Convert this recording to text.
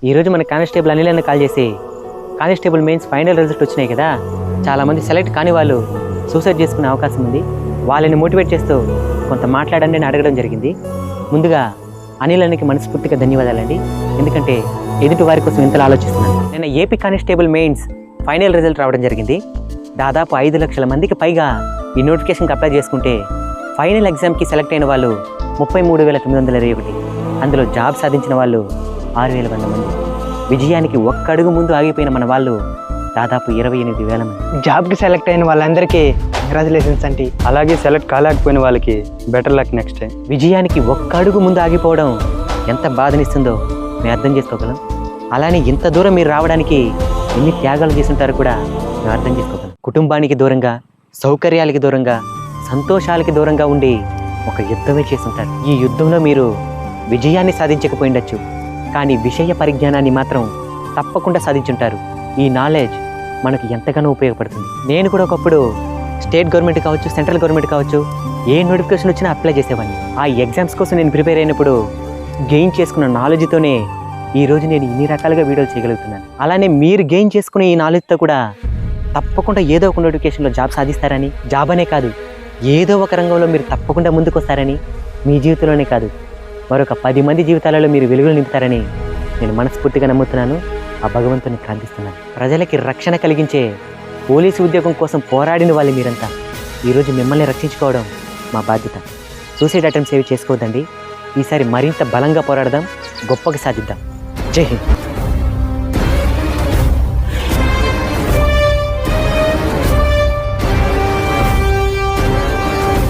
ఈరోజు మన కానిస్టేబుల్ అనిల్ అన్న కాల్ చేసి కానిస్టేబుల్ మెయిన్స్ ఫైనల్ రిజల్ట్ వచ్చినాయి కదా, చాలామంది సెలెక్ట్ కాని వాళ్ళు సూసైడ్ చేసుకునే అవకాశం ఉంది, వాళ్ళని మోటివేట్ చేస్తూ కొంత మాట్లాడండి అని అడగడం జరిగింది. ముందుగా అనిల్ అన్నకి మనస్ఫూర్తిగా ధన్యవాదాలండి, ఎందుకంటే ఎదుటి వారి కోసం ఇంతలా ఆలోచిస్తున్నాను. నిన్న AP constable mains final result రావడం జరిగింది. దాదాపు 5 లక్షల మందికి పైగా ఈ నోటిఫికేషన్కి అప్లై చేసుకుంటే ఫైనల్ ఎగ్జామ్కి సెలెక్ట్ అయిన వాళ్ళు 33,921. అందులో జాబ్ సాధించిన వాళ్ళు 6,100 మంది. విజయానికి ఒక్క అడుగు ముందు ఆగిపోయిన మన వాళ్ళు దాదాపు 28,000 మంది. జాబ్కి సెలెక్ట్ అయిన వాళ్ళందరికీ కంగ్రాచులేషన్స్ అండి. అలాగే సెలెక్ట్ కాలేకపోయిన వాళ్ళకి బెటర్ లక్ నెక్స్ట్ టైం. విజయానికి ఒక్క అడుగు ముందు ఆగిపోవడం ఎంత బాధనిస్తుందో మేము అర్థం చేసుకోగలం. అలానే ఇంత దూరం మీరు రావడానికి ఎన్ని త్యాగాలు చేసుంటారో కూడా మేము అర్థం చేసుకోగలం. కుటుంబానికి దూరంగా, సౌకర్యాలకి దూరంగా, సంతోషాలకి దూరంగా ఉండి ఒక యుద్ధమే చేసుంటారు. ఈ యుద్ధంలో మీరు విజయాన్ని సాధించకపోయిండొచ్చు, కానీ విషయ పరిజ్ఞానాన్ని మాత్రం తప్పకుండా సాధించుంటారు. ఈ నాలెడ్జ్ మనకు ఎంతగానో ఉపయోగపడుతుంది. నేను కూడా ఒకప్పుడు స్టేట్ గవర్నమెంట్ కావచ్చు, సెంట్రల్ గవర్నమెంట్ కావచ్చు, ఏ నోటిఫికేషన్ వచ్చినా అప్లై చేసేవాడిని. ఆ ఎగ్జామ్స్ కోసం నేను ప్రిపేర్ అయినప్పుడు గెయిన్ చేసుకున్న నాలెడ్జ్తోనే ఈరోజు నేను ఇన్ని రకాలుగా వీడియోలు చేయగలుగుతున్నాను. అలానే మీరు గెయిన్ చేసుకునే ఈ నాలెడ్జ్తో కూడా తప్పకుండా ఏదో ఒక నోటిఫికేషన్లో జాబ్ సాధిస్తారని, జాబ్ అనే కాదు ఏదో ఒక రంగంలో మీరు తప్పకుండా ముందుకు వస్తారని, మీ జీవితంలోనే కాదు మరొక 10 మంది జీవితాలలో మీరు వెలుగులు నింపుతారని నేను మనస్ఫూర్తిగా నమ్ముతున్నాను. ఆ భగవంతుని ప్రార్థిస్తున్నాను. ప్రజలకి రక్షణ కలిగించే పోలీసు ఉద్యోగం కోసం పోరాడిన వాళ్ళు మీరంతా. ఈరోజు మిమ్మల్ని రక్షించుకోవడం మా బాధ్యత. సూసైడ్ అటెంప్ట్స్ ఏవి చేసుకోవద్దండి. ఈసారి మరింత బలంగా పోరాడదాం, గొప్పగా సాధిద్దాం. జై హింద్.